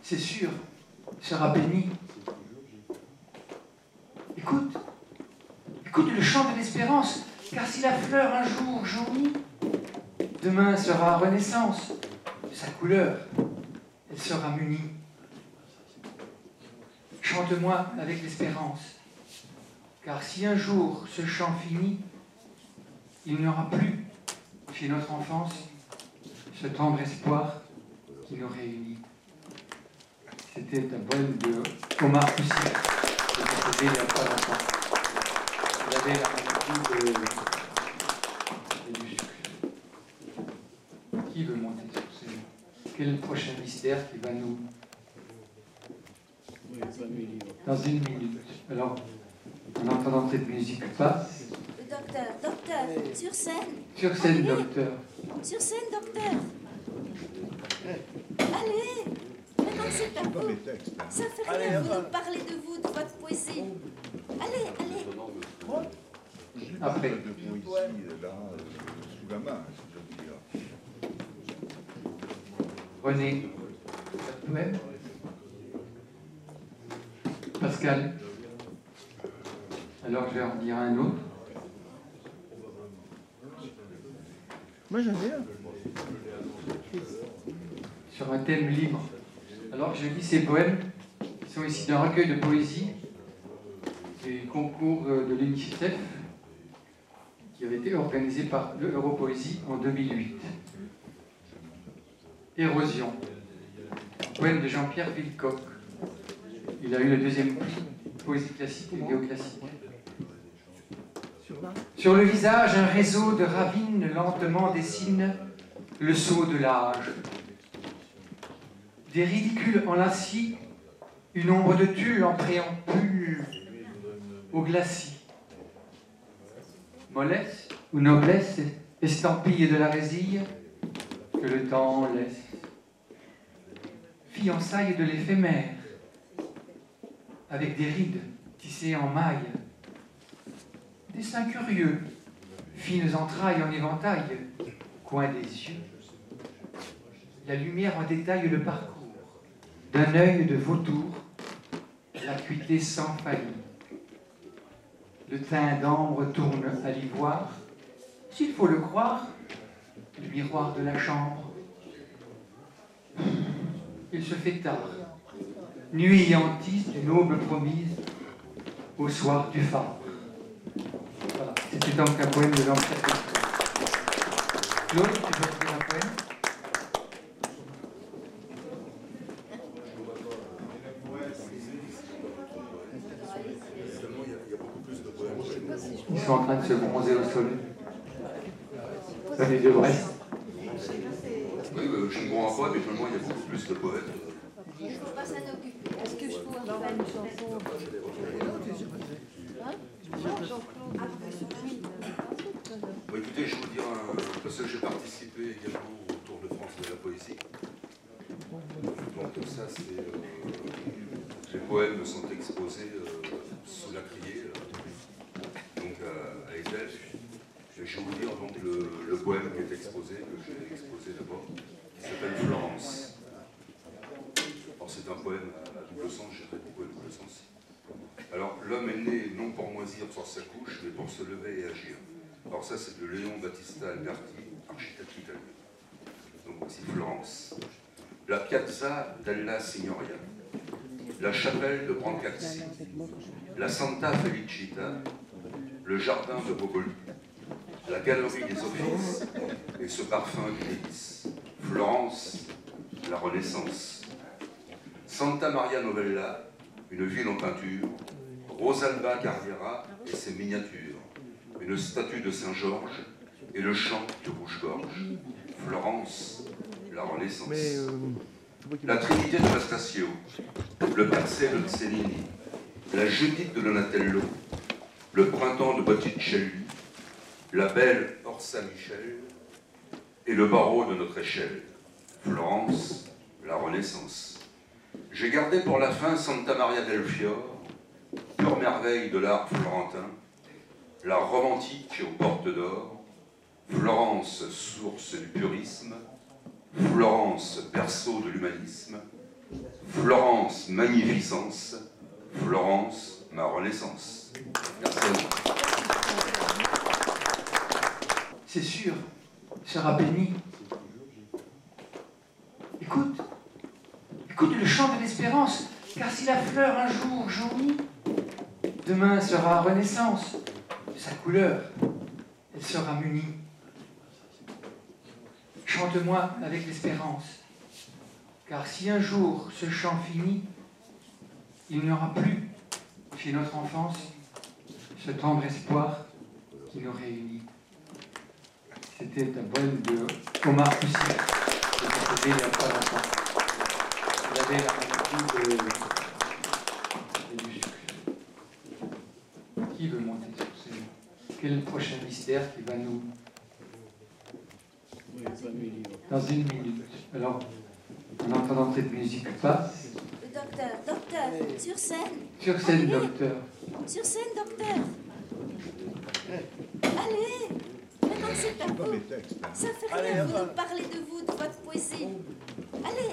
c'est sûr, sera béni. Écoute, écoute le chant de l'espérance, car si la fleur un jour jaunit, demain sera renaissance. De sa couleur, elle sera munie. Chante-moi avec l'espérance, car si un jour ce chant finit, il n'y aura plus, chez notre enfance, ce tendre espoir qui nous réunit. C'était un poème de Omar Poussy, que j'ai composé il n'y a pas longtemps. Il avait la maladie du muscle. Qui veut monter sur scène? Quel est le prochain mystère qui va nous... Dans une minute. Alors, en entendant cette musique passe... Le docteur, sur scène. Sur scène, allez. Docteur. Sur scène, docteur. Allez, maintenant c'est à vous. Ça fait rien, vous nous parlez de vous, de votre poésie. Allez, allez. Après. De poésie, là, sous la main, si je veux dire. René, poème. Pascal. Alors je vais en dire un autre. Moi j'en ai un. Sur un thème libre. Alors je lis ces poèmes qui sont ici d'un recueil de poésie du concours de l'UNICEF qui avait été organisé par le Europoésie en 2008. Érosion. Poème de Jean-Pierre Villecoq. Il a eu le 2e prix poésie classique et néoclassique. Sur le visage, un réseau de ravines lentement dessine le sceau de l'âge. Des ridicules enlacis, une ombre de tulle en préambule au glacis. Mollesse ou noblesse, estampille de la résille que le temps laisse. Fiançailles de l'éphémère, avec des rides tissées en maille. Des seins curieux, fines entrailles en éventail, coin des yeux. La lumière en détaille le parcours d'un œil de vautour, l'acuité sans faillir. Le teint d'ambre tourne à l'ivoire, s'il faut le croire, le miroir de la chambre. Il se fait tard, nuit hantise d'une aube promise au soir du phare. Voilà, c'était donc un poème de Jean-Pierre Villecoq. Claude, tu veux dire un poème? Ils sont en train de se bronzer au soleil. Ça les deux Brest. Oui, je ne comprends pas, mais finalement, il y a beaucoup plus de poètes. Il ne faut pas s'en occuper. Est-ce que je peux en faire une chanson? Bon, écoutez, je vais vous dire, parce que j'ai participé également au Tour de France de la poésie. Donc ça, c'est... les poèmes sont exposés sous la criée, donc à Ezel. Je vais vous dire donc le poème qui est exposé, que j'ai exposé d'abord, qui s'appelle Florence. Alors c'est un poème à double sens, j'ai fait beaucoup à double sens. Alors l'homme est né non pour moisir sur sa couche, mais pour se lever et agir. Alors ça c'est de Léon Battista Alberti, architecte italien. Donc voici Florence. La piazza della Signoria, la chapelle de Brancazzi, la Santa Felicita, le jardin de Boboli, la galerie des offices et ce parfum gris. Florence, la Renaissance. Santa Maria Novella, une ville en peinture. Rosalba Carriera et ses miniatures. Une statue de Saint-Georges et le chant de Rouge-Gorge. Florence, la Renaissance. La Trinité de Mastasio, le Percé de Cellini, la Judith de Donatello, le Printemps de Botticelli, la belle Orsa Michel et le barreau de notre échelle. Florence, la Renaissance. J'ai gardé pour la fin Santa Maria del Fior, pure merveille de l'art florentin, la romantique aux portes d'or, Florence, source du purisme, Florence, berceau de l'humanisme, Florence, magnificence. Florence, ma renaissance. Merci à vous. C'est sûr, sera béni. Écoute, écoute le chant de l'espérance, car si la fleur un jour jaunit, demain sera renaissance. De sa couleur, elle sera munie. Chante-moi avec l'espérance, car si un jour ce chant finit, il n'y aura plus, chez notre enfance, ce tendre espoir qui nous réunit. C'était un poème de Omar Poussy, qui est décédé il n'y a pas longtemps. Il avait la maladie du sucre. Qui veut monter sur scène? Quel est le prochain mystère qui va nous... Dans une minute. Alors, en entendant cette musique passe... Docteur, sur scène. Sur scène, docteur. Sur scène, docteur. Allez, maintenant c'est à vous. Ça fait rien, vous nous parlez de vous, de votre poésie. Allez.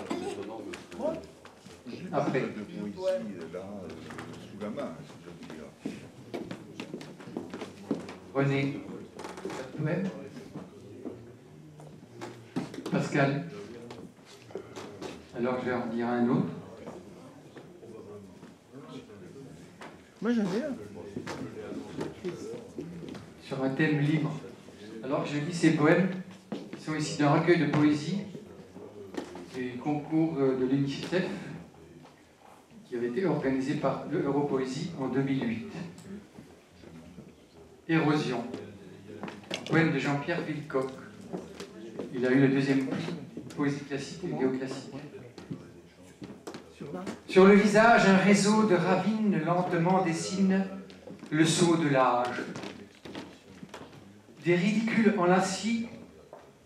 Après. De poésie, là, sous la main, si je veux dire. René, poème. Pascal. Alors je vais en dire un autre. Moi j'en ai un. Sur un thème libre. Alors je lis ces poèmes qui sont ici d'un recueil de poésie du concours de l'UNICEF qui avait été organisé par l'Europoésie en 2008. Érosion. Poème de Jean-Pierre Villecoq. Il a eu le deuxième prix poésie classique et néoclassique. Sur le visage, un réseau de ravines lentement dessine le sceau de l'âge. Des ridicules enlacis,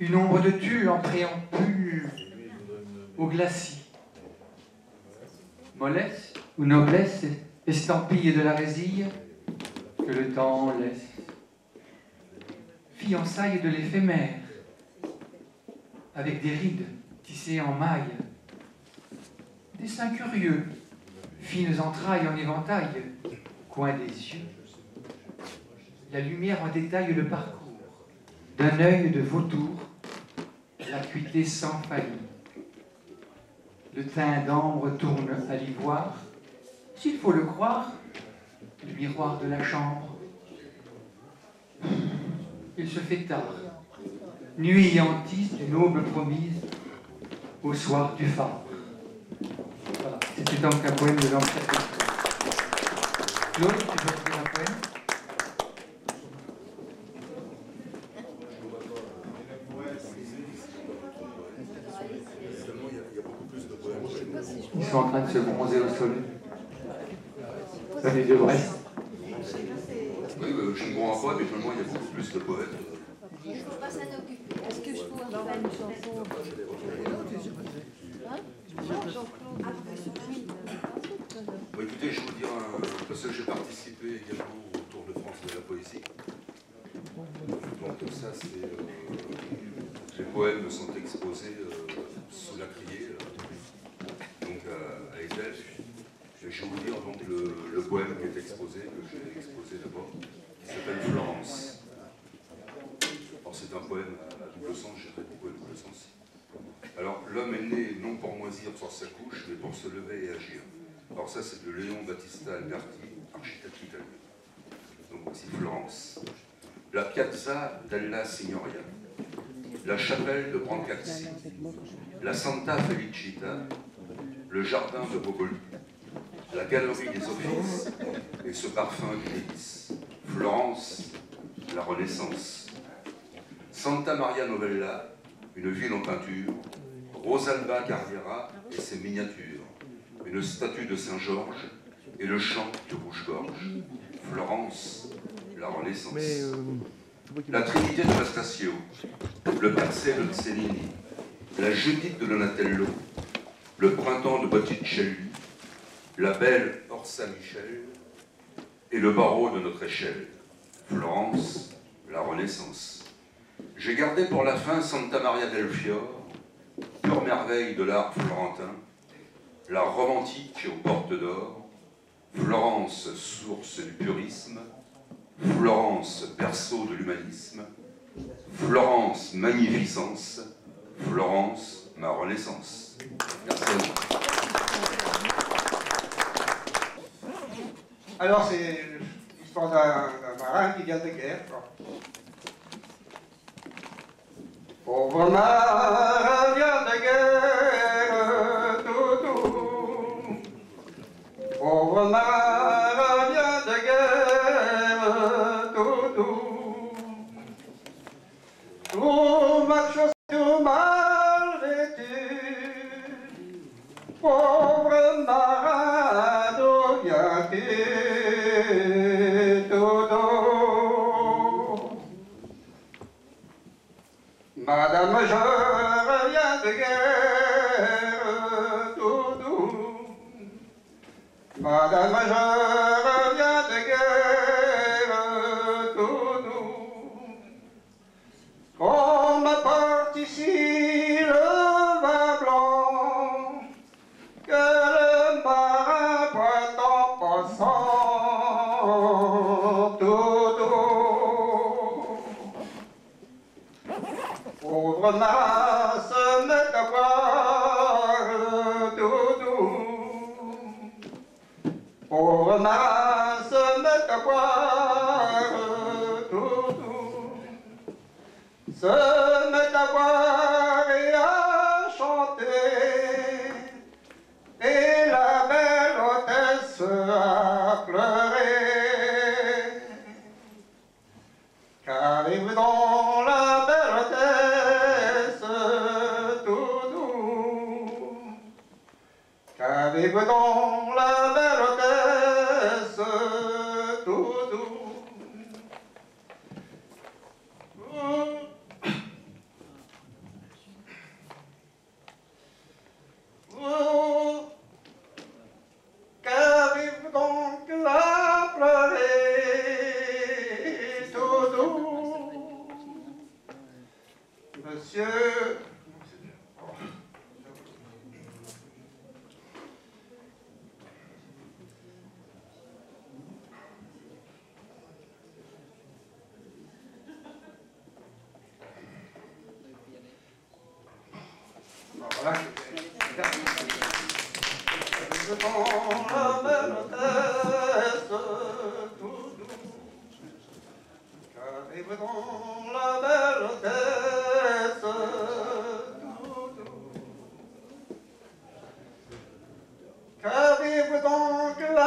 une ombre de tulle en préambule au glacis. Mollesse ou noblesse, estampille de la résille que le temps laisse. Fiançailles de l'éphémère, avec des rides tissées en maille. Des seins curieux, fines entrailles en éventail, coin des yeux. La lumière en détaille le parcours, d'un œil de vautour, l'acuité sans faillir. Le teint d'ambre tourne à l'ivoire, s'il faut le croire, le miroir de la chambre. Il se fait tard, nuit hantise d'une aube promise, au soir du phare. Voilà, c'était donc un poème de Jean-Pierre Villecoq. Claude, tu veux écrire un poème? Ils sont en train de se bronzer au soleil. Ça les deux Brest. Oui, je suis bon à poème, mais finalement, il y a beaucoup plus de poètes. Il ne faut pas s'en occuper. Est-ce que je pourrais faire une chanson? Bon, écoutez, je vais vous dire, parce que j'ai participé également au Tour de France de la poésie. Donc ça, c'est... les poèmes sont exposés sous la criée, donc à Etel. Je vais vous dire donc le poème qui est exposé, que j'ai exposé d'abord, qui s'appelle Florence. Alors c'est un poème à double sens, j'ai fait beaucoup à double sens. Alors, l'homme est né non pour moisir sur sa couche, mais pour se lever et agir. Alors ça, c'est de Léon Battista Alberti, architecte italien. Donc voici Florence. La Piazza della Signoria, la chapelle de Brancazzi, la Santa Felicita, le jardin de Boboli, la galerie des offices et ce parfum gris. Florence, la Renaissance. Santa Maria Novella, une ville en peinture, Rosalba Carriera et ses miniatures, une statue de Saint-Georges et le chant du Rouge-Gorge. Florence, la Renaissance. La Trinité de Mascasio, le Percé de Cellini, la Judith de Donatello, le Printemps de Botticelli, la belle Orsa Michel et le barreau de notre échelle. Florence, la Renaissance. J'ai gardé pour la fin Santa Maria del Fior, pure merveille de l'art florentin, la romantique aux portes d'or, Florence, source du purisme, Florence, berceau de l'humanisme, Florence, magnificence, Florence, ma renaissance. Merci à vous. Alors, c'est l'histoire d'un marin qui vient de guerre, quoi. Pauvre marin vient de guerre, toutou. Pauvre marin vient de guerre, toutou. Tout mal chaussé, tout mal vêtu. Pauvre marin, d'où viens-tu? Madame, je reviens de guerre, doudou. Madame, je reviens de guerre, doudou. Qu'on m'apporte ici le vin blanc, que le marin boit en passant, doudou. Pauvre marin se met à boire, doudou. Pauvre marin se met à boire, doudou. Se met à boire et à chanter, et la belle hôtesse à pleurer. Qu'avez-vous dans la belle hôtesse, doudou? Qu'avez-vous dans la belle hôtesse, doudou? Qu'avez-vous donc à pleurer, doudou? Monsieur... Voilà. Dans la belle hôtesse, doudou. Qu'avez-vous dans la belle hôtesse, doudou? Qu'avez-vous donc à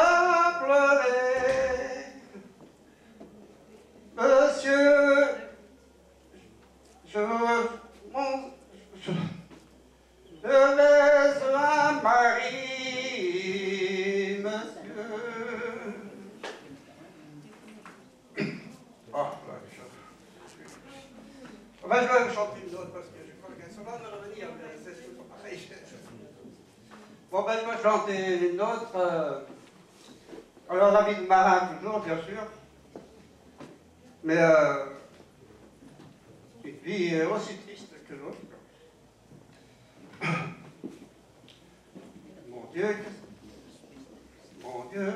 pleurer, monsieur? Je laisse un mari, monsieur. Oh, je vais vous chanter une autre parce que je crois qu'elle va me revenir, mais c'est toujours pareil. Bon, ben, je vais chanter une autre. Alors, la vie de marin, toujours, bien sûr. Mais une vie aussi triste que l'autre. Mon Dieu,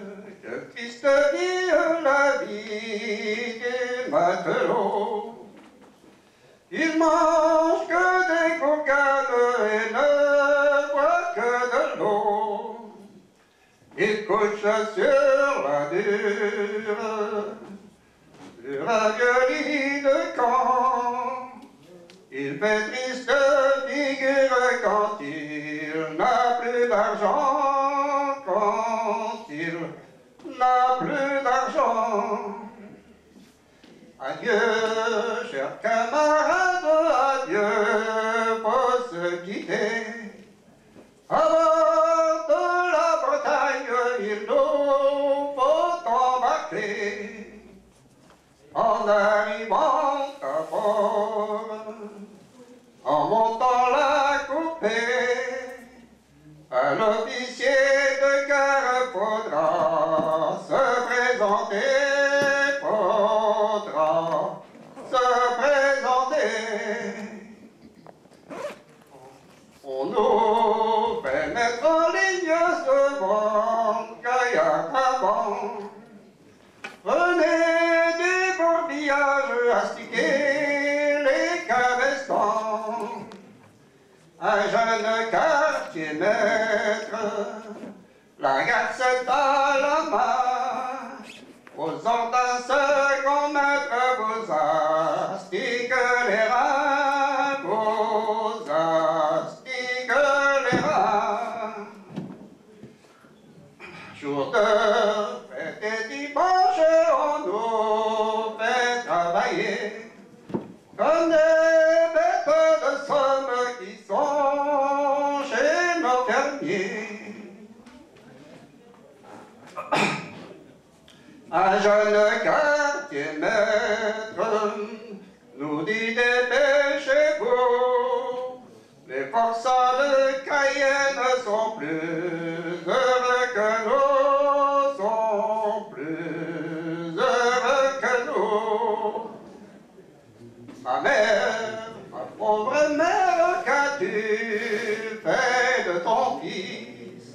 que triste vie la vie des matelots. Ils mangent que des cocanes et ne boivent que de l'eau. Ils couchent sur la dure raviolis de Caen. Il fait triste figure quand il n'a plus d'argent, quand il n'a plus d'argent. Adieu, chers camarades, adieu, faut se quitter. À bord de la Bretagne, il nous faut embarquer. En arrivant à bord, en montant la coupée, à l'officier de gare faudra se présenter, faudra se présenter. On nous fait mettre en ligne Prenez du bourbillage astiqué, les cabestans. Un jeune quartier maître, la garcette à la main, posant un second maître, vous astique les reins, vous astique les reins. Jour de fête et dimanche, on nous fait travailler comme des bêtes de somme qui sont chez nos fermiers. Un jeune quartier maître nous dit dépêchez-vous, les forçats de Cayenne sont plus heureux que nous, sont plus heureux que nous. Ma mère, ma pauvre mère, qu'as-tu fait de ton fils?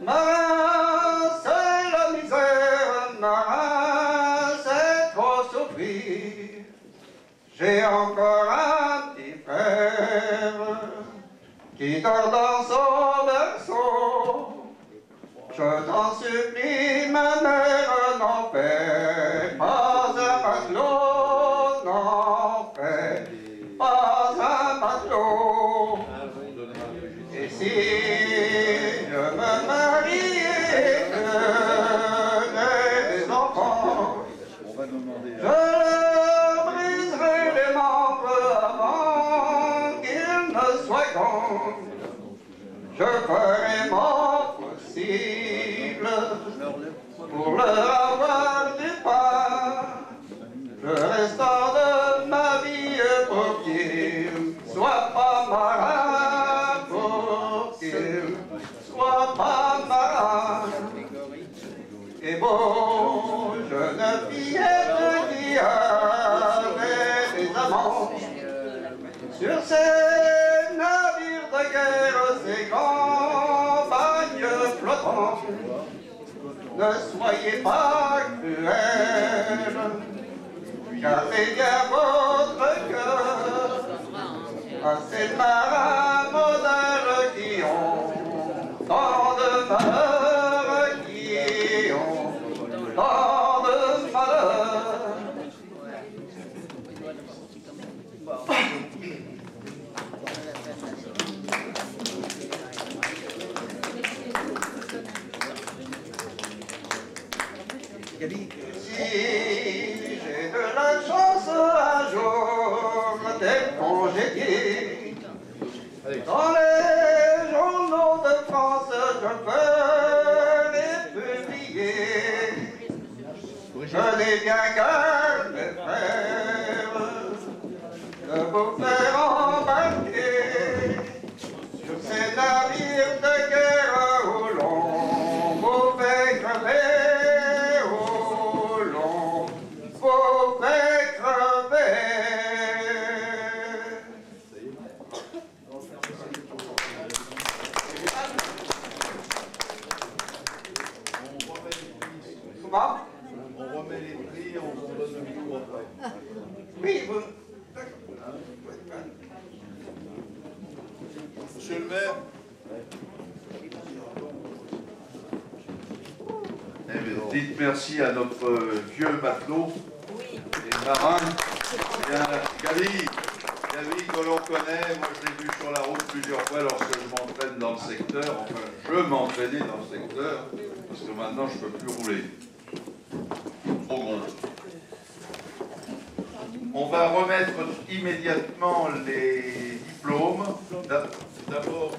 Marin, c'est la misère, marin, c'est trop souffrir. J'ai encore un petit frère qui dort dans son berceau. Je t'en supplie, ma mère, n'en fais pas un matelot, n'en fais pas un matelot. Et si je me marie et que j'ai des enfants, je leur briserai les membres avant qu'ils ne soient grands. Je ferai mon possible pour leur avoir du pain, le restant de ma vie pour qu'ils soient pas marins, pour qu'ils soient pas marins. Et beau, jeune fillette qui avait des amants sur ces navires de guerre, ces campagnes flottantes. Ne soyez pas cruels, gardez bien votre cœur à ces marins modernes qui ont tant de malheur, qui ont tant de malheur. Si j'ai de la chance un jour d'être congédié, dans les journaux de France je peux les publier. Je n'ai bien garde, mes frères, de vous faire embarquer sur ces navires de guerre où l'on vous fait crever. On remet les prix, on vous donne le micro après. Oui, vous... Monsieur le maire. Dites merci à notre vieux matelot et marin, Gavi, que l'on connaît. Moi, je l'ai vu sur la route plusieurs fois lorsque je m'entraîne dans le secteur. Enfin, je m'entraînais dans le secteur, parce que maintenant, je ne peux plus rouler. Trop gros. On va remettre immédiatement les diplômes. D'abord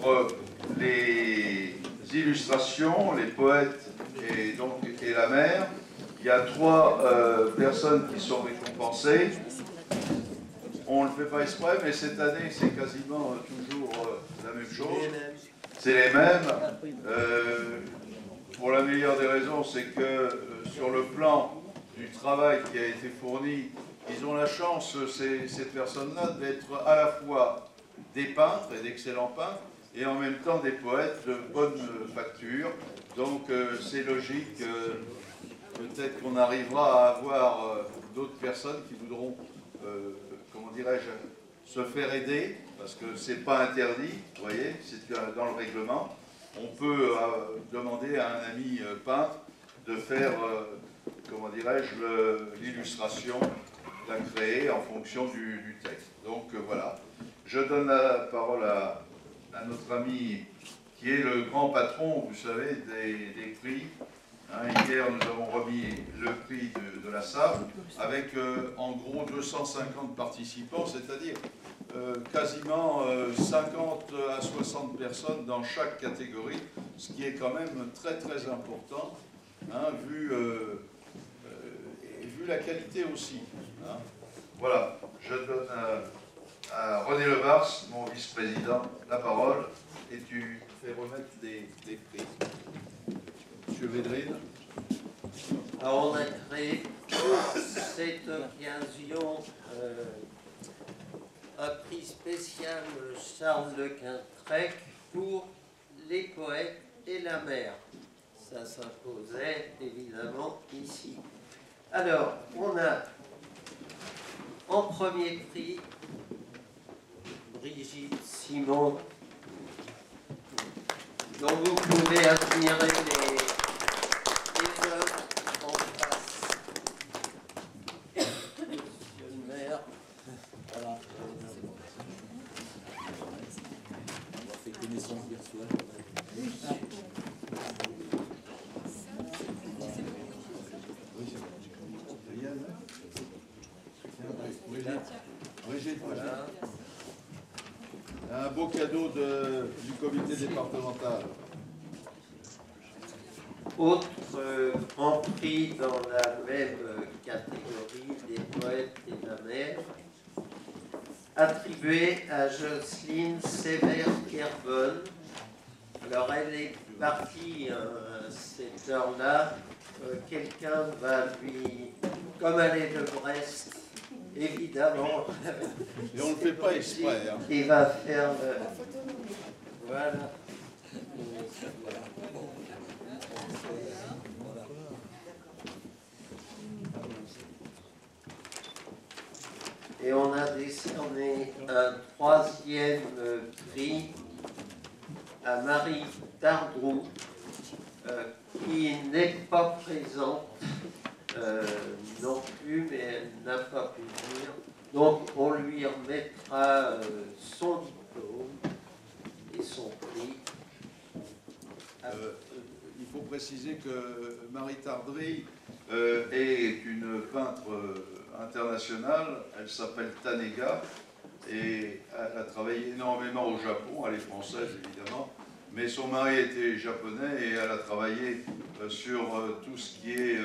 pour les illustrations, les poètes et la mère. Il y a 3 personnes qui sont récompensées. On ne le fait pas exprès, mais cette année, c'est quasiment toujours la même chose. C'est les mêmes. Pour la meilleure des raisons, c'est que sur le plan du travail qui a été fourni, ils ont la chance, ces personnes-là, d'être à la fois des peintres et d'excellents peintres, et en même temps des poètes de bonne facture. Donc c'est logique. Peut-être qu'on arrivera à avoir d'autres personnes qui voudront, comment dirais-je, se faire aider, parce que c'est pas interdit, vous voyez, c'est dans le règlement. On peut demander à un ami peintre de faire, comment dirais-je, l'illustration, la créer en fonction du texte. Donc voilà, je donne la parole à notre ami qui est le grand patron, vous savez, des prix. Hein, hier, nous avons remis le prix de la SAP avec en gros 250 participants, c'est-à-dire quasiment 50 à 60 personnes dans chaque catégorie, ce qui est quand même très très important, hein, vu la qualité aussi. Hein. Voilà, je donne à René Levars, mon vice-président, la parole, et tu fais remettre des prix. Monsieur Védrine. Alors on a créé pour cette occasion un prix spécial Charles Le Quintrec pour les poètes et la mer. Ça s'imposait évidemment ici. Alors, on a en premier prix Brigitte Simon, dont vous pouvez admirer les œuvres en face. Monsieur le maire, voilà. On a fait connaissance hier soir. Brigitte, voilà. Un beau cadeau du comité départemental. Autre grand prix dans la même catégorie des poètes et la mer, attribué à Jocelyne Sévère-Kerbonne. Alors elle est partie à cette heure-là. Quelqu'un va lui, comme elle est de Brest, évidemment. Et on ne le fait pas exprès. Hein. Il va faire le... Voilà. Et on a décerné un troisième prix à Marie Tardrou, qui n'est pas présente non plus, mais elle n'a pas pu venir. Donc on lui remettra son diplôme et son prix. Il faut préciser que Marie Tardry est une peintre internationale. Elle s'appelle Tanega et elle a travaillé énormément au Japon. Elle est française évidemment, mais son mari était japonais et elle a travaillé sur tout ce qui est,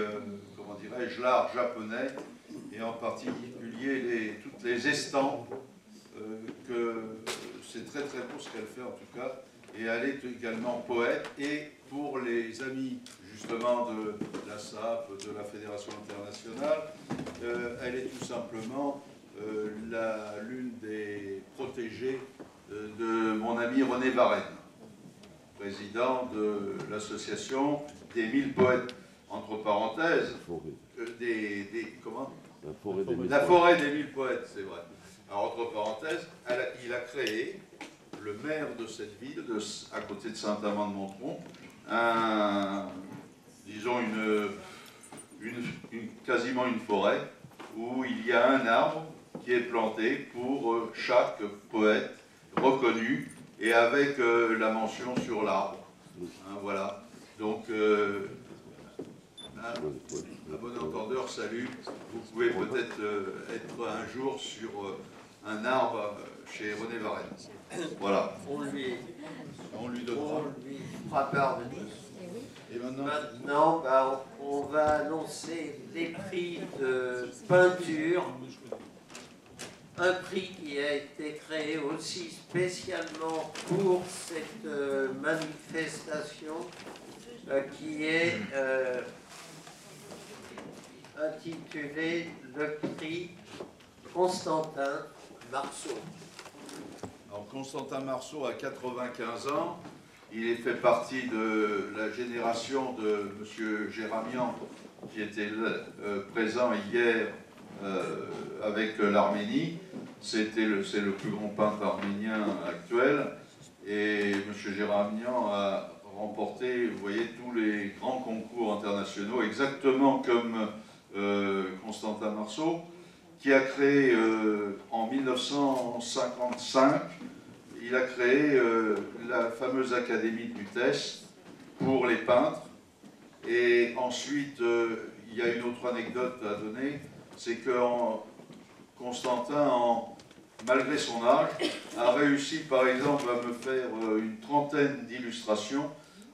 comment dirais-je, l'art japonais et en particulier toutes les estampes. C'est très très beau ce qu'elle fait en tout cas. Et elle est également poète, et pour les amis justement de la SAP, de la Fédération internationale, elle est tout simplement l'une des protégées de mon ami René Varenne, président de l'association des 1000 poètes, entre parenthèses, comment ? La forêt des 1000 poètes, c'est vrai. Alors, entre parenthèses, il a créé, le maire de cette ville, à côté de Saint-Amand-de-Montrond, disons quasiment une forêt où il y a un arbre qui est planté pour chaque poète reconnu et avec la mention sur l'arbre. Hein, voilà. Donc, un bon entendeur, salut. Vous pouvez peut-être être un jour sur un arbre chez René Varenne. Voilà. On lui donnera. On lui fera parvenir. Et maintenant on va annoncer les prix de peinture. Un prix qui a été créé aussi spécialement pour cette manifestation qui est intitulé le prix Constantin Marceau. Alors Constantin Marceau a 95 ans Il fait partie de la génération de M. Géramian, qui était présent hier avec l'Arménie. C'est le plus grand peintre arménien actuel. Et M. Géramian a remporté, vous voyez, tous les grands concours internationaux, exactement comme Constantin Marceau, qui a créé en 1955, il a créé la fameuse Académie de Lutèce pour les peintres. Et ensuite, il y a une autre anecdote à donner, c'est que Constantin, malgré son âge, a réussi par exemple à me faire une trentaine d'illustrations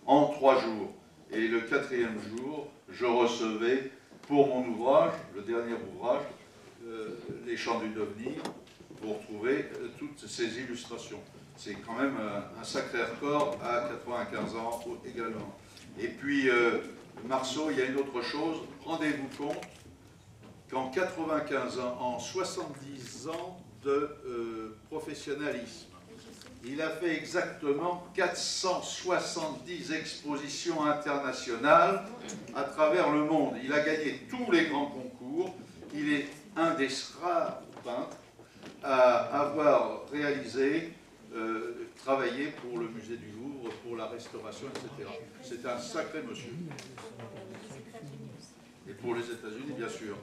en 3 jours. Et le 4e jour, je recevais pour mon ouvrage, le dernier ouvrage, Les Chants du Devenir, pour trouver toutes ces illustrations. C'est quand même un sacré record à 95 ans également. Et puis, Marceau, il y a une autre chose, rendez-vous compte qu'en 95 ans, en 70 ans de professionnalisme, il a fait exactement 470 expositions internationales à travers le monde. Il a gagné tous les grands concours. Il est un des rares peintres à avoir réalisé, travaillé pour le musée du Louvre, pour la restauration, etc. C'est un sacré monsieur. Et pour les États-Unis, bien sûr.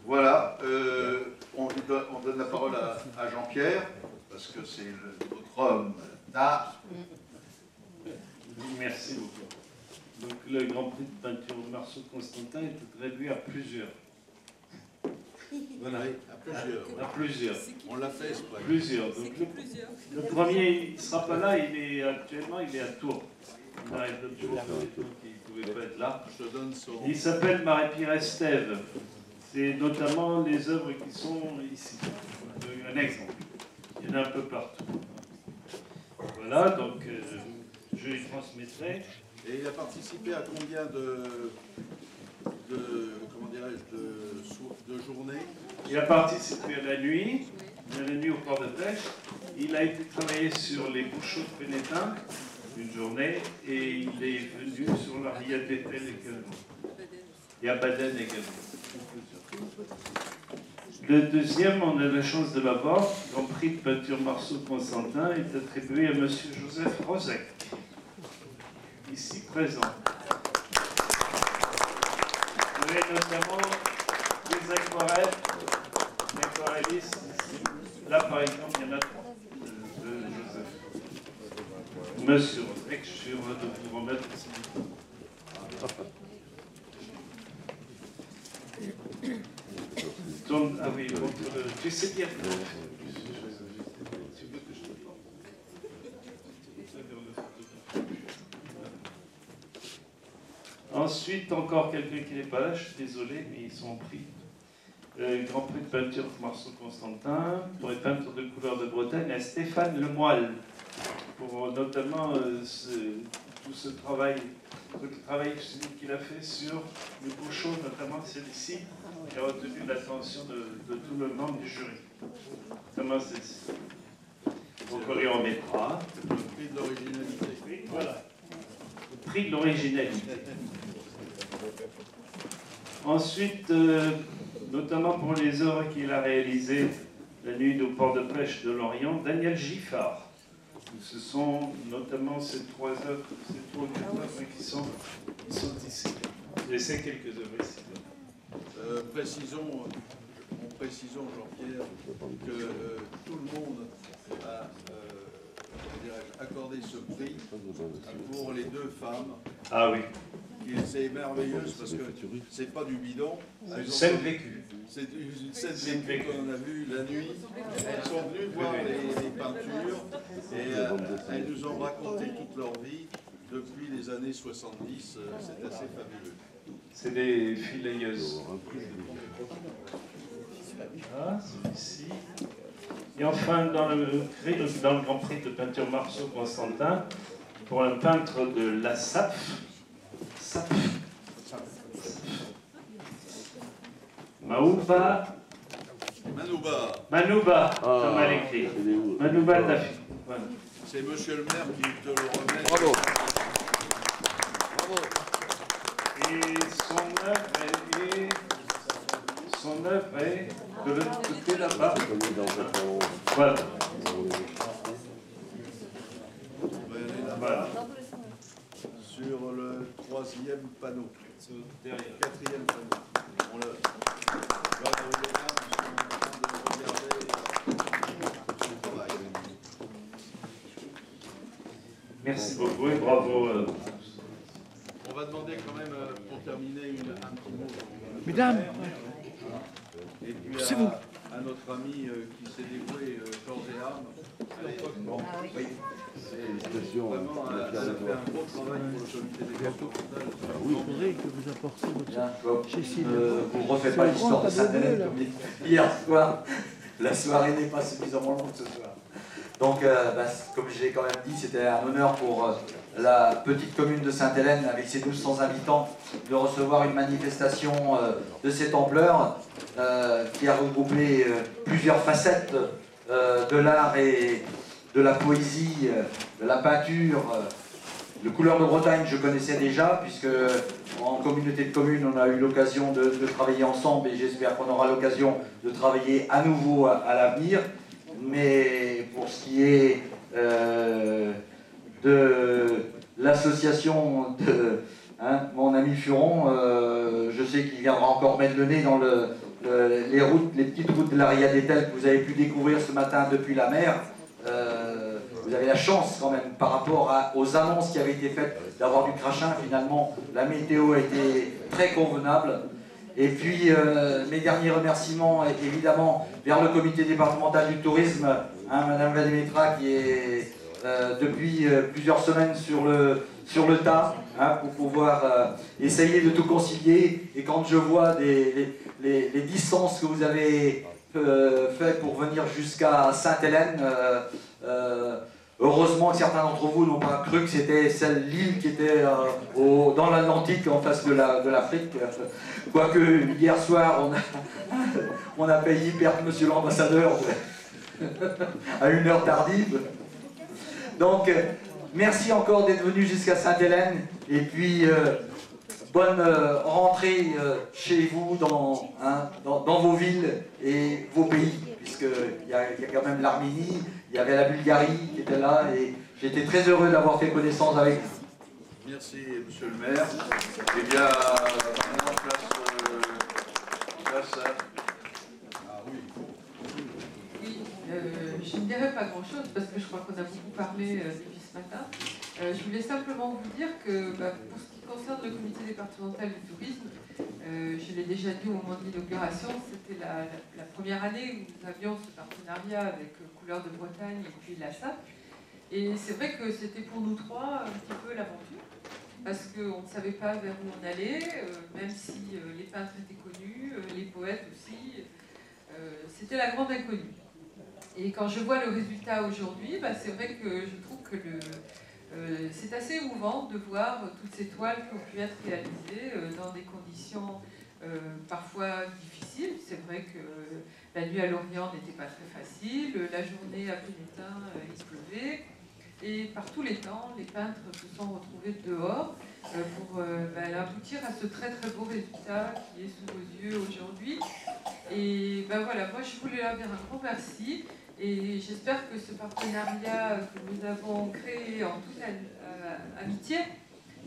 Voilà, on donne la parole à Jean-Pierre, parce que c'est notre homme d'art. Merci beaucoup. Donc le Grand Prix de peinture Marceau Constantin est attribué à plusieurs. Voilà, à plusieurs. On l'a fait, c'est pas plusieurs. Donc, le premier, il ne sera pas là, actuellement il est à Tours. Il arrive d'autres jours, donc il ne pouvait pas être là. Je te donne son... Il s'appelle Marie-Pierre Estève. C'est notamment les œuvres qui sont ici. Un exemple. Il y en a un peu partout. Voilà, donc je les transmettrai. Et il a participé à combien comment dirais-je, de journées? Il a participé à la nuit au port de pêche. Il a été travaillé sur les bouchots de Pénétin, une journée, et il est venu sur la Ria d'Etel également. Et à Baden également. Le deuxième, on a la chance de l'avoir. Le Grand Prix de peinture Marceau Constantin est attribué à M. Joseph Rozek, ici présent. Vous avez notamment des aquarelles, des aquarellistes ici. Là, par exemple, il y en a 3 de Joseph. Monsieur Rozek, je suis heureux de vous remettre ici. Ah oui, tu sais bien. Ensuite, encore quelqu'un qui n'est pas là, je suis désolé, mais ils sont pris. Grand Prix de peinture Marceau Constantin, pour les peintures de couleur de Bretagne, à Stéphane Lemoyle, pour notamment tout ce travail qu'il a fait sur le bouchon, notamment celle-ci, qui a retenu l'attention de tout le membre du jury. Notamment celle-ci. Donc on les remettra. Le prix de l'originalité. Oui, voilà. Le prix de l'originalité. Ensuite, notamment pour les œuvres qu'il a réalisées, la nuit au port de pêche de Lorient, Daniel Giffard. Ce sont notamment ces 3 œuvres, ces 3 œuvres qui sont ici. Je laisse quelques œuvres ici. Précisons, Jean-Pierre, que tout le monde a accordé ce prix pour les 2 femmes. Ah oui. C'est merveilleuse parce que c'est pas du bidon. C'est une scène vécue. C'est une scène vécue qu'on a vue la nuit. Elles sont venues voir les peintures et elles nous ont raconté toute leur vie depuis les années 70. C'est assez fabuleux. C'est des filayeuses. Ah, celui-ci. Et enfin, dans le Grand Prix de peinture Marceau Constantin, pour un peintre de la SAF, Manouba, comme elle écrit. Manouba Tafi. Voilà. C'est monsieur le maire qui te le remet. Bravo. Bravo. Et son œuvre est de l'autre côté là-bas. Voilà. Voilà. Sur le 3e panneau. Derrière. 4e panneau. On le. Voilà, les dames sont en train de regarder son travail. Merci beaucoup et bravo. On va demander quand même, pour terminer, un petit mot. Mesdames, Et puis c'est vous. à notre ami qui s'est dévoué corps et âme. Bon, oui. Vraiment, elle a fait un gros travail pour le comité des départementales. Oui, il faudrait que vous apportiez votre... Cécile. Vous ne refaites pas l'histoire de Sainte-Hélène comme hier soir. La soirée n'est pas suffisamment longue ce soir. Donc, comme je l'ai quand même dit, c'était un honneur pour la petite commune de Sainte-Hélène, avec ses 1200 habitants, de recevoir une manifestation de cette ampleur, qui a regroupé plusieurs facettes de l'art et de la poésie, de la peinture. Le Couleur de Bretagne, je connaissais déjà, puisque en communauté de communes, on a eu l'occasion de travailler ensemble, et j'espère qu'on aura l'occasion de travailler à nouveau à l'avenir. Mais pour ce qui est de l'association de mon ami Furon, je sais qu'il viendra encore mettre le nez dans les petites routes de la Ria d'Etel que vous avez pu découvrir ce matin depuis la mer. Vous avez la chance quand même, par rapport aux annonces qui avaient été faites, d'avoir du crachin. Finalement, la météo a été très convenable. Et puis, mes derniers remerciements, évidemment, vers le comité départemental du tourisme, Madame Vademetra, qui est depuis plusieurs semaines sur le tas, pour pouvoir essayer de tout concilier. Et quand je vois les distances que vous avez fait pour venir jusqu'à Sainte-Hélène, heureusement que certains d'entre vous n'ont pas cru que c'était l'île qui était dans l'Atlantique en face de l'Afrique. Quoique hier soir, on a payé perdre monsieur l'ambassadeur à une heure tardive. Donc, merci encore d'être venu jusqu'à Sainte-Hélène. Et puis, bonne rentrée chez vous, dans vos villes et vos pays, puisqu'il y a quand même l'Arménie, il y avait la Bulgarie qui était là, et j'étais très heureux d'avoir fait connaissance avec vous. Merci, monsieur le maire. Eh bien, maintenant, place à... Ah oui. Oui, je ne dirais pas grand-chose, parce que je crois qu'on a beaucoup parlé depuis ce matin. Je voulais simplement vous dire que, pour ce qui concerne le comité départemental du tourisme, je l'ai déjà dit au moment de l'inauguration, c'était la première année où nous avions ce partenariat avec Couleur de Bretagne et puis la SAP. Et c'est vrai que c'était pour nous trois un petit peu l'aventure, parce qu'on ne savait pas vers où on allait, même si les peintres étaient connus, les poètes aussi, c'était la grande inconnue. Et quand je vois le résultat aujourd'hui, c'est vrai que je trouve que c'est assez émouvant de voir toutes ces toiles qui ont pu être réalisées dans des conditions parfois difficiles. C'est vrai que la nuit à Lorient n'était pas très facile, la journée à Pénétin, il pleuvait. Et par tous les temps, les peintres se sont retrouvés dehors pour aboutir à ce très très beau résultat qui est sous vos yeux aujourd'hui. Et voilà, moi je voulais leur dire un grand merci. Et j'espère que ce partenariat que nous avons créé en toute amitié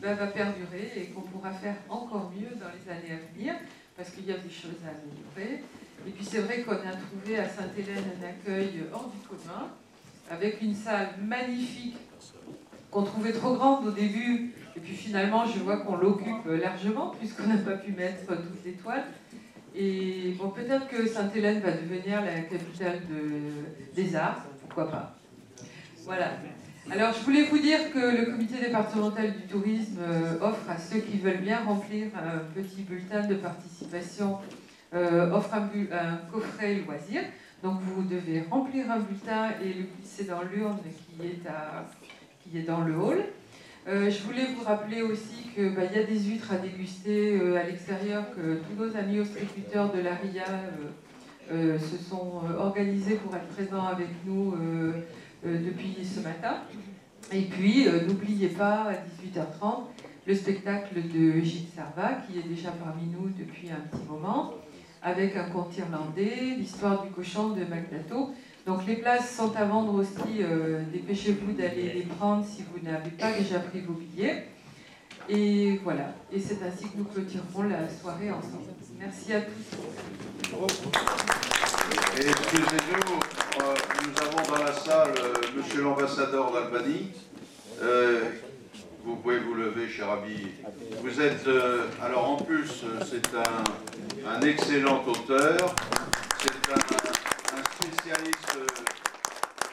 va perdurer et qu'on pourra faire encore mieux dans les années à venir, parce qu'il y a des choses à améliorer. Et puis c'est vrai qu'on a trouvé à Sainte-Hélène un accueil hors du commun, avec une salle magnifique qu'on trouvait trop grande au début, et puis finalement je vois qu'on l'occupe largement, puisqu'on n'a pas pu mettre toutes les toiles. Et bon, peut-être que Sainte-Hélène va devenir la capitale des arts, pourquoi pas. Voilà. Alors, je voulais vous dire que le comité départemental du tourisme offre à ceux qui veulent bien remplir un petit bulletin de participation, offre un coffret loisir. Donc, vous devez remplir un bulletin et le glisser dans l'urne qui est dans le hall. Je voulais vous rappeler aussi qu'il y a des huîtres à déguster à l'extérieur, que tous nos amis ostréiculteurs de la RIA se sont organisés pour être présents avec nous depuis ce matin. Et puis, n'oubliez pas, à 18h30, le spectacle de Gilles Servat, qui est déjà parmi nous depuis un petit moment, avec un conte irlandais, l'histoire du cochon de Magdato. Donc les places sont à vendre aussi, dépêchez-vous d'aller les prendre si vous n'avez pas déjà pris vos billets. Et voilà, et c'est ainsi que nous clôturerons la soirée ensemble. Merci à tous. Et excusez-nous, nous avons dans la salle monsieur l'ambassadeur d'Albanie. Vous pouvez vous lever, cher ami. Vous êtes, alors en plus, c'est un excellent auteur, c'est un spécialiste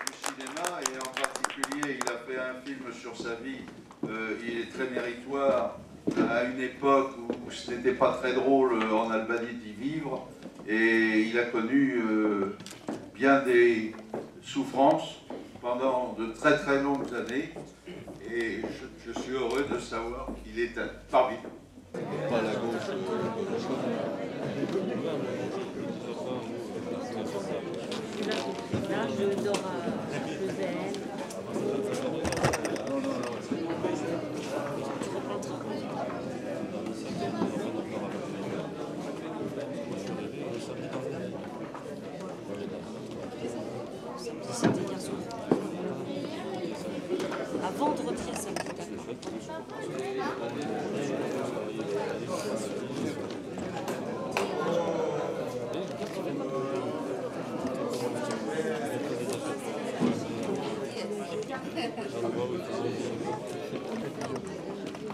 du cinéma, et en particulier, il a fait un film sur sa vie. Il est très méritoire, à une époque où ce n'était pas très drôle en Albanie d'y vivre, et il a connu bien des souffrances pendant de très très longues années. Et je suis heureux de savoir qu'il est parmi nous. Pas la gauche. Là, je dors à Level. C'était hier soir. À vendredi à samedi,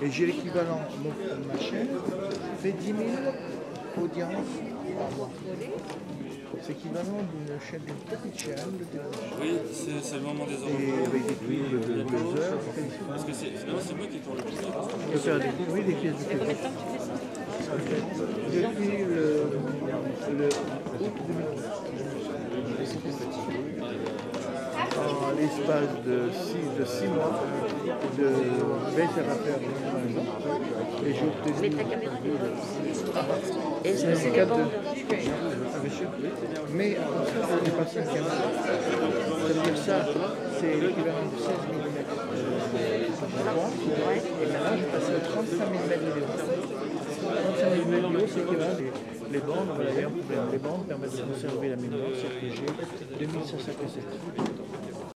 Et j'ai l'équivalent, ma chaîne fait 10 000 audiences par mois. C'est l'équivalent d'une chaîne, d'une petite chaîne de télévision. Oui, c'est le moment des heures. Et avec des pubs de 2 heures. Parce que finalement, c'est moi qui tourne le plus. Je peux faire des pubs, oui, des pièces de théâtre. Depuis le août 2015. En l'espace de 6 mois, de baisse à faire et j'ai obtenu. Mais ta caméra Est-ce que c'est les bandes? Mais on est passé une caméra. Ça veut dire ça, c'est l'équivalent de 16 mm. Et maintenant, je passe à 35 mm vidéo. 35 mm vidéo, c'est l'équivalent les bandes. On va d'ailleurs, les bandes permettent de conserver la mémoire, c'est que j'ai 2500 cassettes.